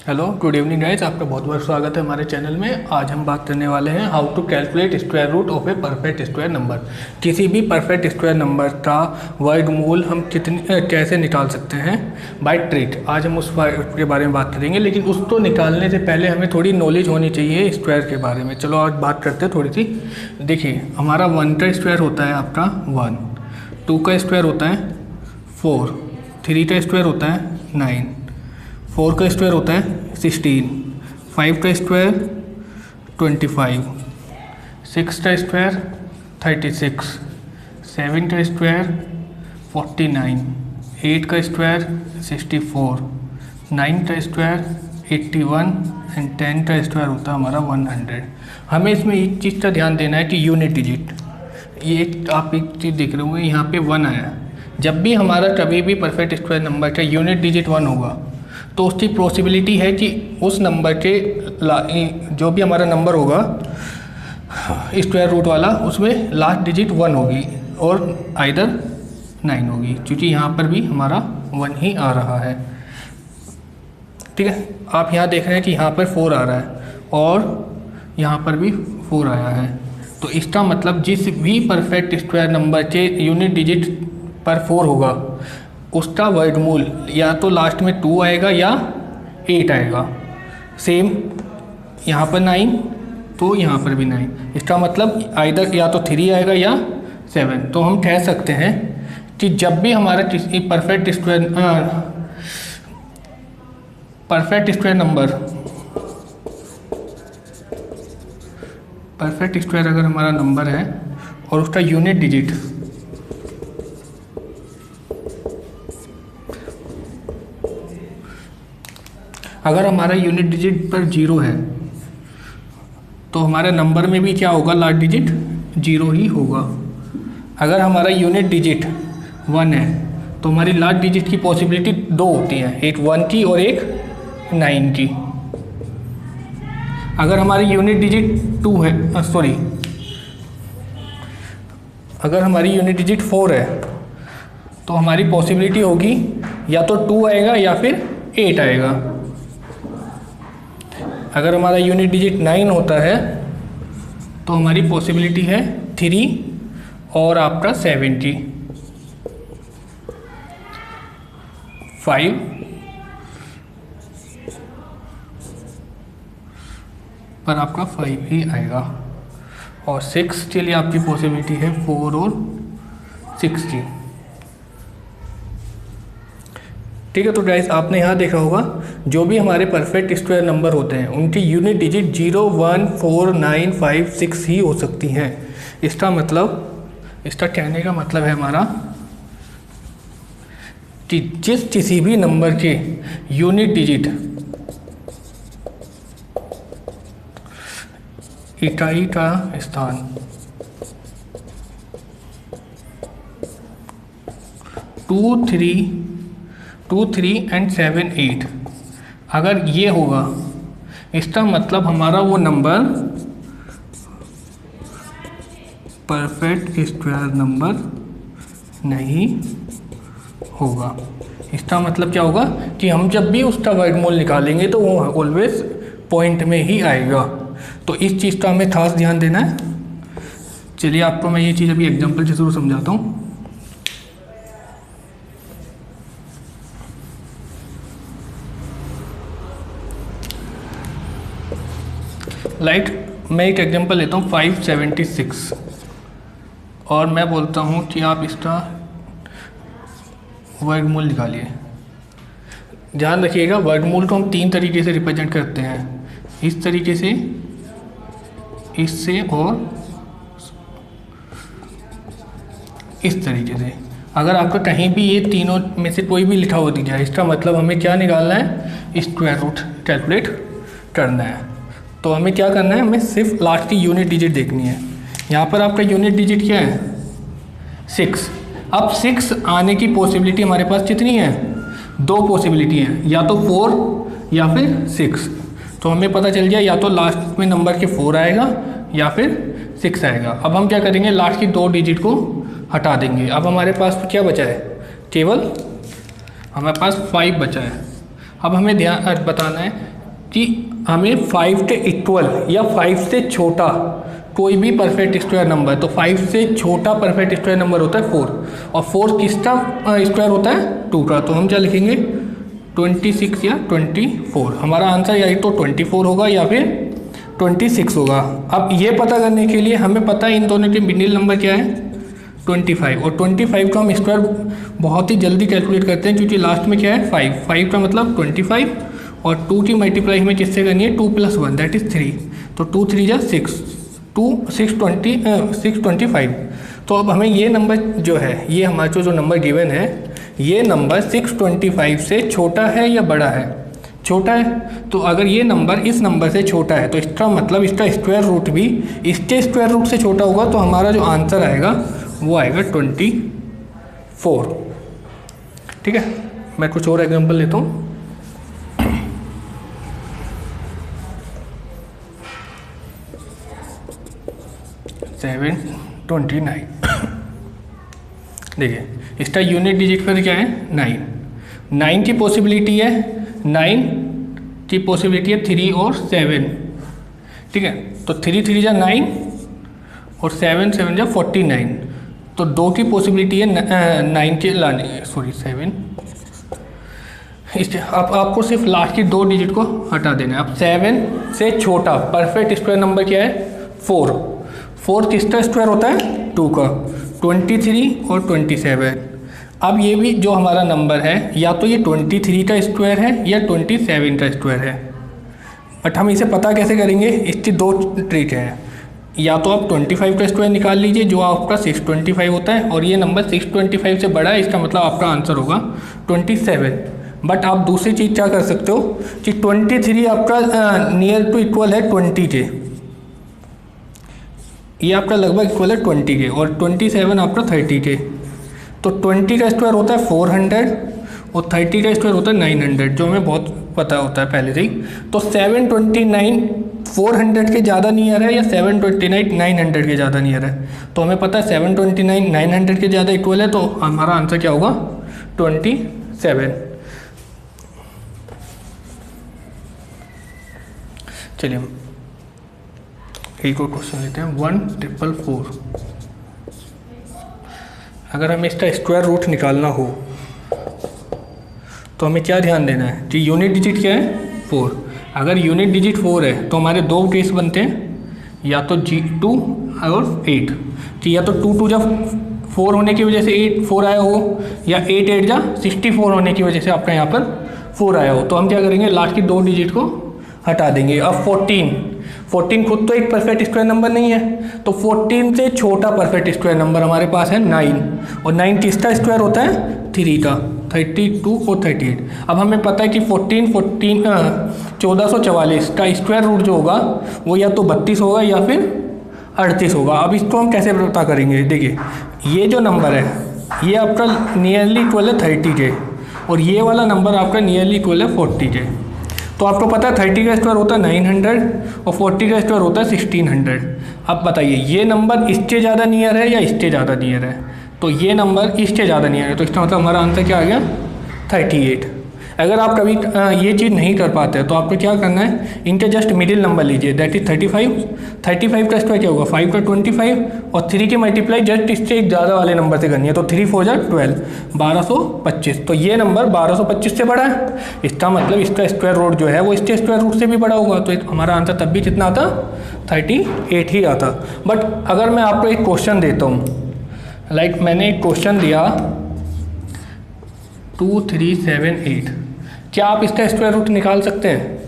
Hello good evening guys, आपका बहुत बहुत स्वागत है हमारे चैनल में। आज हम बात करने वाले हैं how to calculate square root of a perfect square number. किसी भी परफेक्ट स्क्वायर नंबर का वर्गमूल हम कैसे निकाल सकते हैं बाय ट्रिक। आज हम के बारे में बात करेंगे, लेकिन उसको निकालने से पहले हमें थोड़ी नॉलेज होनी चाहिए स्क्वायर के बारे में। चलो आज बात करते हैं थोड़ी सी। देखिए, हमारा 1 का स्क्वायर होता है आपका 1, 2 का स्क्वायर होता है 4, 3 का स्क्वायर होता है 9, 4 का स्क्वायर होता है 16, 5 का स्क्वायर 25, 6 का स्क्वायर 36, 7 का स्क्वायर 49, 8 का स्क्वायर 64, 9 का स्क्वायर 81 एंड 10 का स्क्वायर होता है हमारा 100। हमें इसमें एक चीज़ का ध्यान देना है कि यूनिट डिजिट, ये आप एक चीज़ देख रहे होंगे यहाँ पे 1 आया। जब भी हमारा कभी भी परफेक्ट स्क्वायर नंबर का यूनिट डिजिट 1 होगा तो उसकी पॉसिबिलिटी है कि उस नंबर के जो भी हमारा नंबर होगा स्क्वायर रूट वाला, उसमें लास्ट डिजिट 1 होगी और आइदर 9 होगी, क्योंकि यहाँ पर भी हमारा 1 ही आ रहा है। ठीक है, आप यहाँ देख रहे हैं कि यहाँ पर 4 आ रहा है और यहाँ पर भी 4 आया है। तो इसका मतलब जिस भी परफेक्ट स्क्वायर नंबर के यूनिट डिजिट पर 4 होगा उसका वर्गमूल या तो लास्ट में 2 आएगा या 8 आएगा। सेम यहाँ पर 9 तो यहाँ पर भी 9। इसका मतलब आइदर या तो 3 आएगा या 7। तो हम कह सकते हैं कि जब भी हमारा किसी परफेक्ट स्क्वायर अगर हमारा नंबर है और उसका यूनिट डिजिट अगर हमारा यूनिट डिजिट पर 0 है तो हमारे नंबर में भी क्या होगा, लास्ट डिजिट 0 ही होगा। अगर हमारा यूनिट डिजिट 1 है तो हमारी लास्ट डिजिट की पॉसिबिलिटी 2 होती है, एक 1 की और एक 9 की। अगर हमारी यूनिट डिजिट 2 है, अगर हमारी यूनिट डिजिट 4 है तो हमारी पॉसिबिलिटी होगी या तो 2 आएगा या फिर 8 आएगा। अगर हमारा यूनिट डिजिट 9 होता है तो हमारी पॉसिबिलिटी है 3 और आपका 70, 5 पर आपका 5 ही आएगा और 6 के लिए आपकी पॉसिबिलिटी है 4 और 60। ठीक है, तो गाइस आपने यहाँ देखा होगा जो भी हमारे परफेक्ट स्क्वायर नंबर होते हैं उनकी यूनिट डिजिट 0, 1, 4, 9, 5, 6 ही हो सकती हैं। इसका कहने का मतलब है हमारा कि किसी भी नंबर के यूनिट डिजिट इकाई का स्थान 2, 3 एंड 7, 8 अगर ये होगा, इसका मतलब हमारा वो नंबर परफेक्ट स्क्वायर नंबर नहीं होगा। इसका मतलब क्या होगा कि हम जब भी उसका वर्गमूल निकालेंगे तो वो ऑलवेज पॉइंट में ही आएगा। तो इस चीज़ का हमें खास ध्यान देना है। चलिए आपको मैं ये चीज़ अभी एग्जांपल से ज़रूर समझाता हूँ। मैं एक एग्जांपल लेता हूँ 576 और मैं बोलता हूँ कि आप इसका वर्गमूल निकालिए। ध्यान रखिएगा, वर्गमूल को हम 3 तरीके से रिप्रेजेंट करते हैं, इस तरीके से, इससे और इस तरीके से। अगर आपको कहीं भी ये तीनों में से कोई भी लिखा हुआ दिख जाए, इसका मतलब हमें क्या निकालना है, स्क्वायर रूट कैलकुलेट करना है। तो हमें क्या करना है, हमें सिर्फ लास्ट की यूनिट डिजिट देखनी है। यहाँ पर आपका यूनिट डिजिट क्या है, 6। अब 6 आने की पॉसिबिलिटी हमारे पास कितनी है, 2 पॉसिबिलिटी है, या तो 4 या फिर 6। तो हमें पता चल गया या तो लास्ट में नंबर के 4 आएगा या फिर 6 आएगा। अब हम क्या करेंगे, लास्ट की 2 डिजिट को हटा देंगे। अब हमारे पास क्या बचा है, केवल हमारे पास 5 बचा है। अब हमें ध्यान बताना है कि हमें 5 से इक्वल या 5 से छोटा कोई भी परफेक्ट स्क्वायर नंबर, तो 5 से छोटा परफेक्ट स्क्वायर नंबर होता है 4, और 4 किसका स्क्वायर होता है 2 का। तो हम क्या लिखेंगे 26 या 24। हमारा आंसर या तो 24 होगा या फिर 26 होगा। अब ये पता करने के लिए हमें पता है इन दोनों के मिडिल नंबर क्या है 25, और 25 को हम स्क्वायर बहुत ही जल्दी कैलकुलेट करते हैं क्योंकि लास्ट में क्या है 5 का मतलब 25, और 2 की मल्टीप्लाई हमें किससे करनी है 2 + 1 दैट इज़ 3, तो 2 3 जा 6, 625। तो अब हमें ये नंबर जो है, ये हमारा जो नंबर गिवन है, ये नंबर 625 से छोटा है या बड़ा है, छोटा है। तो अगर ये नंबर इस नंबर से छोटा है तो इसका मतलब इसका स्क्वायर रूट भी इसके स्क्वायर रूट से छोटा होगा, तो हमारा जो आंसर आएगा वो आएगा 24। ठीक है, मैं कुछ और एग्जांपल लेता हूँ। सेवन 29 देखिए इसका यूनिट डिजिट फिर क्या है 9 की पॉसिबिलिटी है, 9 की पॉसिबिलिटी है 3 और 7। ठीक है, तो 3 3 जा 9 और 7 7 जा 49, तो 2 की पॉसिबिलिटी है 9 के लाने, सॉरी 7। इससे अब आपको सिर्फ लास्ट की 2 डिजिट को हटा देना है। अब 7 से छोटा परफेक्ट स्क्वायर नंबर क्या है 4 किसका स्क्वायर होता है 2 का, 23 और 27। अब ये भी जो हमारा नंबर है या तो ये 23 का स्क्वायर है या 27 का स्क्वायर है, बट हम इसे पता कैसे करेंगे, इसकी 2 ट्रिक है। या तो आप 25 का स्क्वायर निकाल लीजिए जो आपका 625 होता है, और ये नंबर 625 से बड़ा है, इसका मतलब आपका आंसर होगा 27। बट आप दूसरी चीज़ क्या कर सकते हो कि 23 आपका नियर टू इक्वल है 20 के, ये आपका लगभग इक्वल है 20 के, और 27 आपका 30 के। तो 20 का स्क्वायर होता है 400 और 30 का स्क्वायर होता है 900, जो हमें बहुत पता होता है पहले से ही। तो 729 400 के ज़्यादा नियर है या 729 900 के ज़्यादा नियर है, तो हमें पता है 729 900 के ज़्यादा इक्वल है, तो हमारा आंसर क्या होगा 27। चलिए हम एक और क्वेश्चन लेते हैं 1444। अगर हमें इसका स्क्वायर रूट निकालना हो तो हमें क्या ध्यान देना है कि यूनिट डिजिट क्या है 4। अगर यूनिट डिजिट 4 है तो हमारे 2 केस बनते हैं, या तो G2 और 8, कि या तो 2 2 जा 4 होने की वजह से 4 आया हो, या 8 8 जा 64 होने की वजह से आपका यहाँ पर 4 आया हो। तो हम क्या करेंगे लास्ट की 2 डिजिट को हटा देंगे। अब 14 खुद तो एक परफेक्ट स्क्वायर नंबर नहीं है, तो 14 से छोटा परफेक्ट स्क्वायर नंबर हमारे पास है 9, और 9 किसका स्क्वायर होता है 3 का, 32 और 38। अब हमें पता है कि 1444 का स्क्वायर रूट जो होगा वो या तो 32 होगा या फिर 38 होगा। अब इसको हम कैसे पता करेंगे, देखिए ये जो नंबर है ये आपका नियरली इक्वल है 30 के, और ये वाला नंबर आपका नियरली इक्वल है 40 के। तो आपको पता है 30 का स्क्वायर होता है 900 और 40 का स्क्वायर होता है 1600। अब बताइए ये नंबर इससे ज़्यादा नियर है या इससे ज़्यादा नियर है, तो ये नंबर इससे ज़्यादा नियर है, तो इसका मतलब हमारा आंसर क्या आ गया 38। अगर आप कभी ये चीज़ नहीं कर पाते तो आपको क्या करना है, इनके जस्ट मिडिल नंबर लीजिए दैट इज 35 का स्क्वायर क्या होगा 5 का 25, और 3 की मल्टीप्लाई जस्ट इससे एक ज़्यादा वाले नंबर से करनी है, तो 3 4 जा 12 1225। तो ये नंबर 1225 से बड़ा है, इसका मतलब इसका स्क्वायर रूट जो है वो इसके स्क्वायर रूट से भी बड़ा होगा, तो हमारा आंसर तब भी कितना आता 38 ही आता। बट अगर मैं आपको एक क्वेश्चन देता हूँ, लाइक मैंने एक क्वेश्चन दिया 2378, क्या आप इसका स्क्वायर रूट निकाल सकते हैं?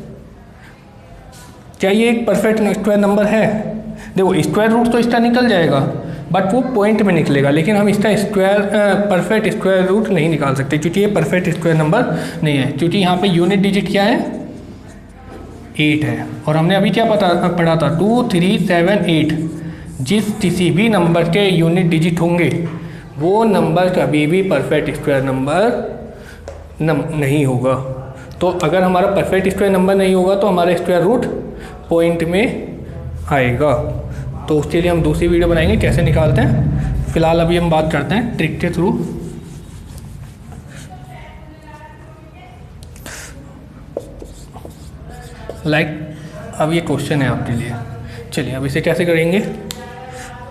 क्या ये एक परफेक्ट स्क्वायर नंबर है? देखो स्क्वायर रूट तो इसका निकल जाएगा बट वो पॉइंट में निकलेगा, लेकिन हम इसका परफेक्ट स्क्वायर रूट नहीं निकाल सकते क्योंकि ये परफेक्ट स्क्वायर नंबर नहीं है, क्योंकि यहाँ पे यूनिट डिजिट क्या है 8 है, और हमने अभी क्या पढ़ा था 2 3 7 8। जिस किसी भी नंबर के यूनिट डिजिट होंगे वो नंबर कभी भी परफेक्ट स्क्वायर नंबर नहीं होगा। तो अगर हमारा परफेक्ट स्क्वायर नंबर नहीं होगा तो हमारा स्क्वायर रूट पॉइंट में आएगा। तो उसके लिए हम दूसरी वीडियो बनाएंगे कैसे निकालते हैं। फिलहाल अभी हम बात करते हैं ट्रिक के थ्रू। अब ये क्वेश्चन है आपके लिए। चलिए अब इसे कैसे करेंगे,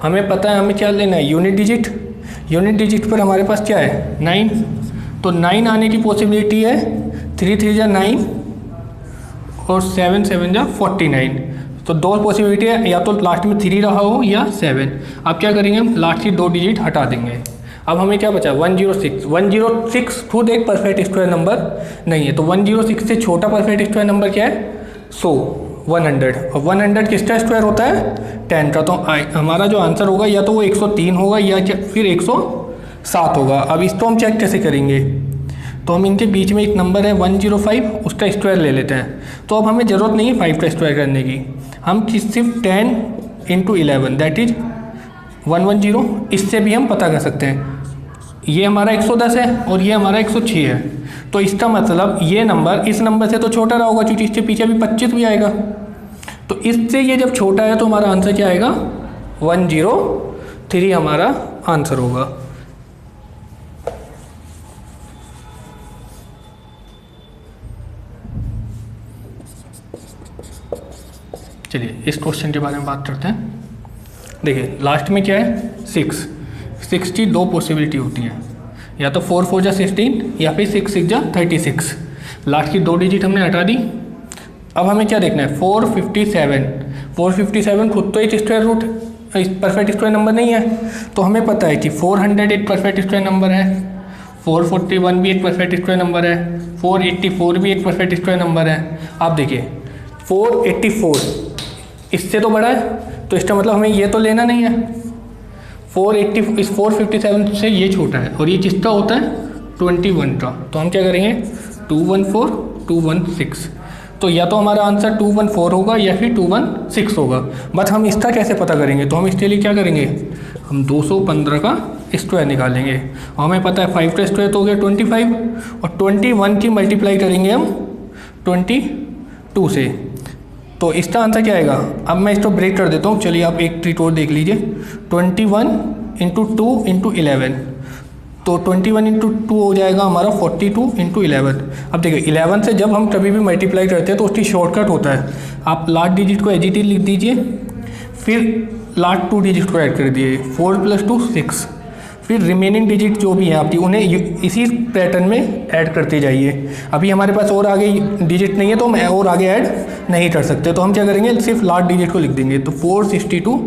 हमें पता है हमें क्या लेना है, यूनिट डिजिट। यूनिट डिजिट पर हमारे पास क्या है 9, तो 9 आने की पॉसिबिलिटी है 3 3 जा 9 और 7 7 जा 49। तो दो पॉसिबिलिटी है, या तो लास्ट में 3 रहा हो या 7। अब क्या करेंगे, हम लास्ट की 2 डिजिट हटा देंगे। अब हमें क्या बचा 106। 106 खुद एक परफेक्ट स्क्वायर नंबर नहीं है, तो 106 से छोटा परफेक्ट स्क्वायर नंबर क्या है 100, 100। और 100 किसका स्क्वायर होता है 10 का। तो हमारा जो आंसर होगा या तो वो 103 होगा या फिर 107 होगा। अब इसको हम चेक कैसे करेंगे, तो हम इनके बीच में एक नंबर है 105, उसका स्क्वायर ले लेते हैं। तो अब हमें ज़रूरत नहीं है 5 का स्क्वायर करने की, हम सिर्फ 10 × 11 दैट इज 110, इससे भी हम पता कर सकते हैं। ये हमारा 110 है और ये हमारा 106 है, तो इसका मतलब ये नंबर इस नंबर से तो छोटा रहा होगा, क्योंकि इसके पीछे अभी 25 भी आएगा। तो इससे ये जब छोटा है तो हमारा आंसर क्या आएगा 103 हमारा आंसर होगा। चलिए इस क्वेश्चन के बारे में बात करते हैं। देखिए लास्ट में क्या है 6 की 2 पॉसिबिलिटी होती है, या तो 4 4 जा 16 या फिर 6 6 जा 36। लास्ट की 2 डिजिट हमने हटा दी। अब हमें क्या देखना है 457 खुद तो एक square root perfect square number नहीं है, तो हमें पता है कि 400 एक परफेक्ट स्क्वायर नंबर है, 441 भी एक परफेक्ट स्क्वायर नंबर है, 484 भी एक परफेक्ट स्क्वायर नंबर है। आप देखिए 484 इससे तो बड़ा है, तो इसका मतलब हमें ये तो लेना नहीं है। 457 से ये छोटा है, और ये किसका होता है 21 का। तो हम क्या करेंगे 214 216, तो या तो हमारा आंसर 214 होगा या फिर 216 होगा। बट हम इसका कैसे पता करेंगे, तो हम इसके लिए क्या करेंगे, हम 215 का स्क्वायर निकालेंगे। और हमें पता है 5 का स्क्वायर तो हो गया 25, और 21 की मल्टीप्लाई करेंगे हम 22 से, तो इसका आंसर क्या आएगा। अब मैं इसको ब्रेक कर देता हूँ, चलिए आप एक ट्रीट और देख लीजिए। 21 × 2 × 11, तो 21 × 2 हो जाएगा हमारा 42 × 11। अब देखिए 11 से जब हम कभी भी मल्टीप्लाई करते हैं तो उसकी शॉर्टकट होता है, आप लास्ट डिजिट को एज इट इज लिख दीजिए, फिर लास्ट 2 डिजिट को ऐड कर दिए, 4 + 2 6, फिर रिमेनिंग डिजिट जो भी हैं आपकी उन्हें इसी पैटर्न में ऐड करते जाइए। अभी हमारे पास और आगे डिजिट नहीं है तो हम और आगे ऐड नहीं कर सकते, तो हम क्या करेंगे सिर्फ लास्ट डिजिट को लिख देंगे। तो 462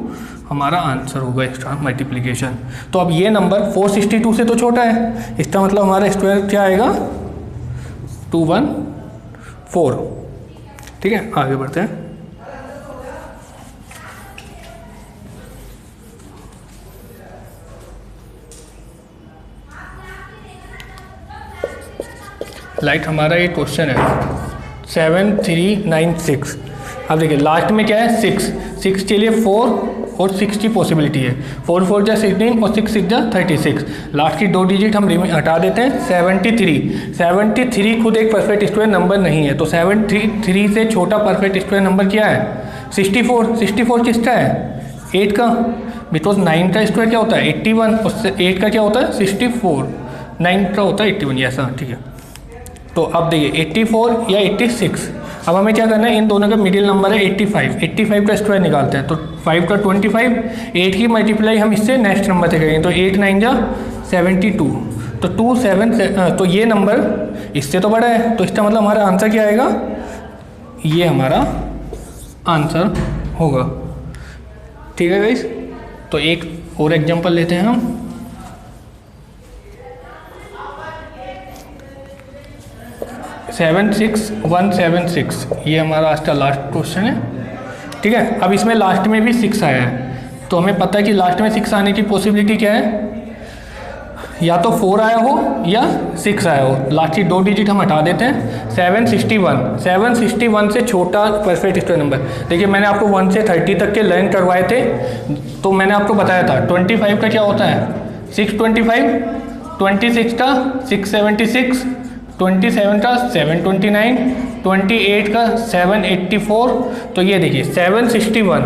हमारा आंसर होगा इसका मल्टीप्लिकेशन। तो अब ये नंबर 462 से तो छोटा है, इसका मतलब हमारा स्क्वायर क्या आएगा 214। ठीक है, आगे बढ़ते हैं। हमारा ये क्वेश्चन है 7396। अब देखिए लास्ट में क्या है 6 के लिए 4 और 6 की पॉसिबिलिटी है, 4 4 जा 16 और 6 6 जा 36। लास्ट की 2 डिजिट हम हटा देते हैं। 73 खुद एक परफेक्ट स्क्वायर नंबर नहीं है, तो 73 से छोटा परफेक्ट स्क्वायर नंबर क्या है 64 किसका है 8 का, बिकॉज 9 का स्क्वायर क्या होता है 81 और 8 का क्या होता है 64, 9 का होता है 81। ऐसा ठीक है। तो अब देखिए 84 या 86, अब हमें क्या करना है, इन दोनों का मिडिल नंबर है 85 का स्क्वायर निकालते हैं। तो 5 का 25, 8 की मल्टीप्लाई हम इससे नेक्स्ट नंबर से करेंगे, तो 8 9 जा 72, तो 27, तो ये नंबर इससे तो बड़ा है, तो इसका मतलब हमारा आंसर क्या आएगा, ये हमारा आंसर होगा। ठीक है गाइस, तो एक और एग्जांपल लेते हैं हम। 76176, ये हमारा आज का लास्ट क्वेश्चन है। ठीक है, अब इसमें लास्ट में भी 6 आया है, तो हमें पता है कि लास्ट में 6 आने की पॉसिबिलिटी क्या है, या तो 4 आया हो या 6 आया हो। लास्ट की 2 डिजिट हम हटा देते हैं। 761 से छोटा परफेक्ट स्क्वायर नंबर। देखिए मैंने आपको 1 से 30 तक के लर्न करवाए थे, तो मैंने आपको बताया था 25 का क्या होता है 625, 26 का 676, 27 का 729, 28 का 784। तो ये देखिए 761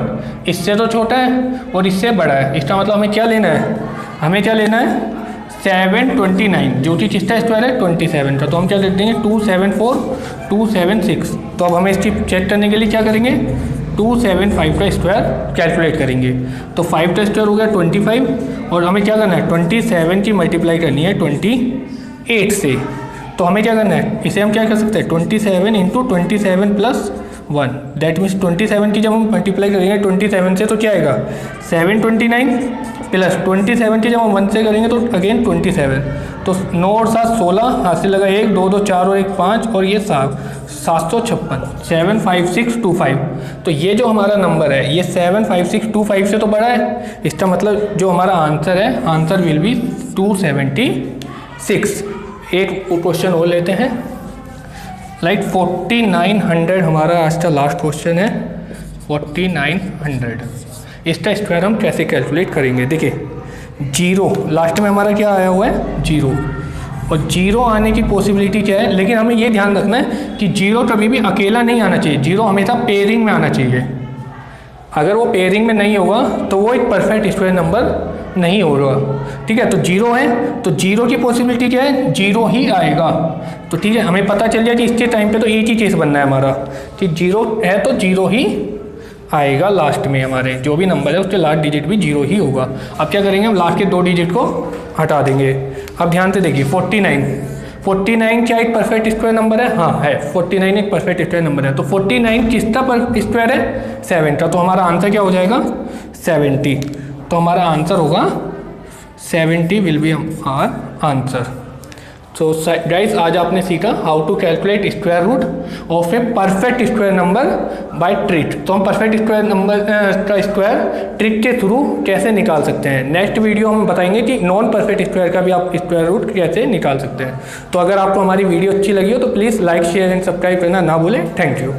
इससे तो छोटा है और इससे बड़ा है, इसका मतलब हमें क्या लेना है, हमें क्या लेना है 729, जो कि किसका स्क्वायर है 27 का, तो हम क्या लिख देंगे 274 276। तो अब हमें इसकी चेक करने के लिए क्या करेंगे 275 का स्क्वायर कैलकुलेट करेंगे। तो 5 का स्क्वायर हो गया 25 और हमें क्या करना है 27 की मल्टीप्लाई करनी है 28 से। तो हमें क्या करना है, इसे हम क्या कर सकते हैं 27 इंटू 27 प्लस 1, दैट मीन्स 27 की जब हम मल्टीप्लाई करेंगे 27 से तो क्या आएगा 729 प्लस 27 की जब हम 1 से करेंगे तो अगेन 27। तो 9 और 7 16, हाथ से लगा 1 2 2 4 और 1 5 और ये 756 75625। तो ये जो हमारा नंबर है ये 75625 से तो बड़ा है, इसका मतलब जो हमारा आंसर है आंसर विल बी 276। एक क्वेश्चन और लेते हैं, लाइक 4900 हमारा आज का लास्ट क्वेश्चन है। 4900 इसका स्क्वायर हम कैसे कैलकुलेट करेंगे। देखिए जीरो लास्ट में हमारा क्या आया हुआ है जीरो, और जीरो आने की पॉसिबिलिटी क्या है, लेकिन हमें ये ध्यान रखना है कि जीरो कभी भी अकेला नहीं आना चाहिए, जीरो हमेशा पेयरिंग में आना चाहिए। अगर वो पेयरिंग में नहीं होगा तो वो एक परफेक्ट स्क्वायर नंबर नहीं होगा, ठीक है। तो जीरो है तो जीरो की पॉसिबिलिटी क्या है जीरो ही आएगा। तो ठीक है, हमें पता चल जाए कि इसके टाइम पे तो एक ही केस बनना है हमारा कि जीरो है तो जीरो ही आएगा लास्ट में, हमारे जो भी नंबर है उसके लास्ट डिजिट भी जीरो ही होगा। अब क्या करेंगे हम लास्ट के 2 डिजिट को हटा देंगे। अब ध्यान से देखिए 49 क्या एक परफेक्ट स्क्वायर नंबर है, हाँ है 49 एक परफेक्ट स्क्वायर नंबर है। तो 49 किसका स्क्वायर है 7 का, तो हमारा आंसर क्या हो जाएगा 70। तो हमारा आंसर होगा 70 will be our answer. So guys आज आपने सीखा how to calculate square root of a perfect square number by trick. तो हम परफेक्ट स्क्वायर नंबर का स्क्वायर ट्रिक के थ्रू कैसे निकाल सकते हैं। नेक्स्ट वीडियो हम बताएंगे कि नॉन परफेक्ट स्क्वायर का भी आप स्क्वायर रूट कैसे निकाल सकते हैं। तो अगर आपको हमारी वीडियो अच्छी लगी हो तो please like share and subscribe करना ना भूलें। Thank you.